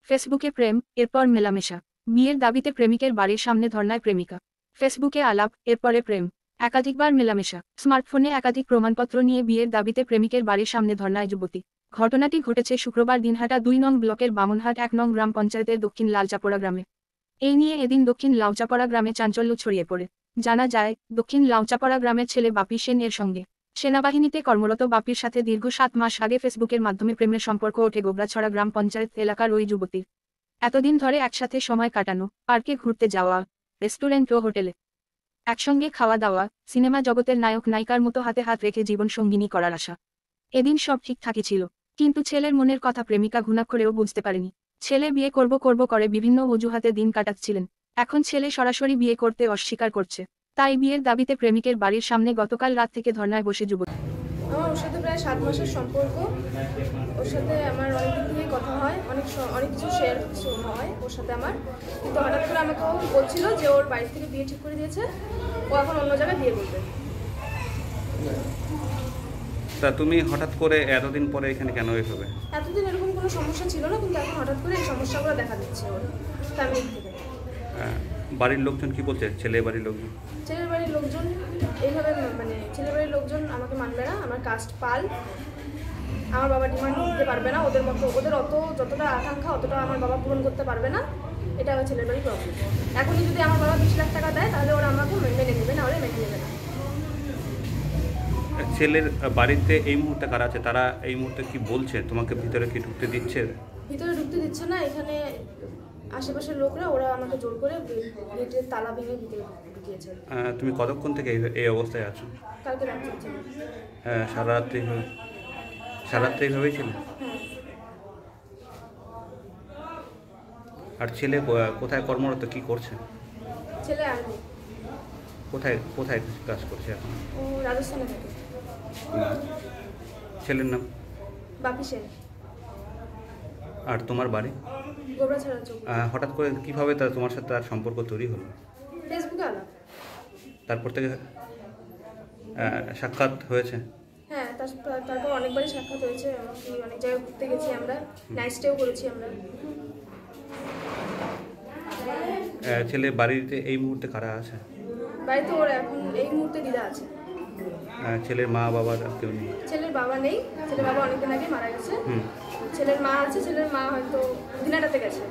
ফেসবুকে প্রেম, এরপর মেলামেশা। বিয়ের দাবিতে প্রেমিকের বাড়ির সামনে ধর্নায় প্রেমিকা। ফেসবুকে আলাপ, এরপরে প্রেম। একাধিকবার মেলামেশা। স্মার্টফোনে একাধিক প্রমাণপত্র নিয়ে বিয়ের দাবিতে প্রেমিকের বাড়ির সামনে ধর্নায় যুবতী। ঘটনাটি ঘটেছে শুক্রবার দিনহাটা ২ নং ব্লকের বামনহাট ১ নং গ্রাম পঞ্চায়েতের দক্ষিণ লালচাপড়া গ্রামে। এই নিয়ে এদিন দক্ষিণ লাউচাপাড়া গ্রামে চাঞ্চল্য ছড়িয়ে পড়ে। জানা যায়, দক্ষিণ লাউচাপাড়া গ্রামের ছেলে বাপি সেন এর সঙ্গে সেনাবাহিনীতে কর্মরত বাপির সাথে দীর্ঘ ৭ মাস আগে ফেসবুকের মাধ্যমে প্রেমের সম্পর্ক ওঠে গোবরাছড়া গ্রাম পঞ্চায়েত এলাকার ওই যুবতীর। এতদিন ধরে একসাথে সময় কাটানো, পার্কে ঘুরতে যাওয়া, রেস্টুরেন্ট ও হোটেলে একসঙ্গে খাওয়া দাওয়া, সিনেমা জগতের নায়ক নায়িকার মতো হাতে হাত রেখে জীবন সঙ্গিনী করার আশা। এদিন সব ঠিকঠাকই ছিল, কিন্তু ছেলের মনের কথা প্রেমিকা ঘুণাক্ষরেও বুঝতে পারেনি। ছেলে বিয়ে করব করে বিভিন্ন অজুহাতে দিন কাটাচ্ছিলেন। এখন ছেলে সরাসরি বিয়ে করতে অস্বীকার করছে। তাই বিয়ের দাবিতে প্রেমিকের বাড়ির সামনে গতকাল রাত থেকে ধর্নায় বসে যুবতী। আমার ওর সাথে প্রায় 7 মাসের সম্পর্ক। ওর সাথে আমার অনেক দিন থেকে কথা হয়, অনেক কিছু শেয়ার হয় ওর সাথে আমার। কিন্তু হঠাৎ করে আমাকে ও বলছিল যে ওর বাড়ি থেকে বিয়ে ঠিক করে দিয়েছে, ও এখন অন্য জায়গায় বিয়ে করবে। তা তুমি হঠাৎ করে এতদিন পরে এখানে কেন এভাবে? এতদিন এরকম কোনো সমস্যা ছিল না, কিন্তু এখন হঠাৎ করে এই সমস্যাগুলো দেখা দিচ্ছে ওর ফ্যামিলি থেকে। বাড়ির লোকজন কি বলছে? ছেলের বাড়ির লোকজন এইভাবে ছেলের বাড়ির লোকজন আমাকে মানবে না, আমার কাস্ট পাল, আমার বাবা ডিমান্ড দিতে পারবে না, ওদের যতটা আকাঙ্ক্ষা অতটা আমার বাবা পূরণ করতে পারবে না। এটা আমার ছেলের বাড়ির প্রবলেম। এখনই যদি আমার বাবা 20 লাখ টাকা দেয় তাহলে ওরা আমাকে মেনে নেবে না, ওরা মেনে নেবে না। ছেলের বাড়িতে এই মুহূর্তে কারা আছে? তারা এই মুহূর্তে কি বলছে? তোমাকে ভিতরে কি ঢুকতে দিচ্ছে? ভিতরে ঢুকতে দিচ্ছে না। এখানে আশেপাশের লোকরা ওরা আমাকে জোর করে গেটের তালা ভেঙে ভিতরে ঢুকিয়েছে। তুমি কতক্ষণ থেকে এই অবস্থায় আছো? কালকে রাত্রে ছিল। সারা রাত্রি এইভাবেই ছিল? হ্যাঁ। আর ছেলে কোথায় কর্মরত, কি করছে? ছেলে আর্মি। কোথায় কাজ করছে এখন? ও রাজস্থানে থাকে। ছেলের নাম? বাপি সেন। আর তোমার বাড়ি? গোবরাছড়া চৌক। হঠাৎ করে কিভাবে তোমার সাথে তার সম্পর্ক তৈরি হলো? ফেসবুকে আলাপ। তারপর থেকে সাক্ষাৎ হয়েছে? হ্যাঁ, তারপর অনেকবারই সাক্ষাৎ হয়েছে, এমনকি অনেক জায়গায় ঘুরতে গেছি আমরা, নাইট স্টেও করেছি আমরা। ছেলে বাড়িতে এই মুহূর্তে কারা আছে? বাড়িতে ওর এখন এই মুহূর্তে দিদা আছে। ছেলের মা বাবা কেউ নেই? ছেলের বাবা নেই, ছেলের বাবা অনেকদিন আগে মারা গেছে। ছেলের মা আছে, ছেলের মা হয়তো দিনাটাতে গেছে।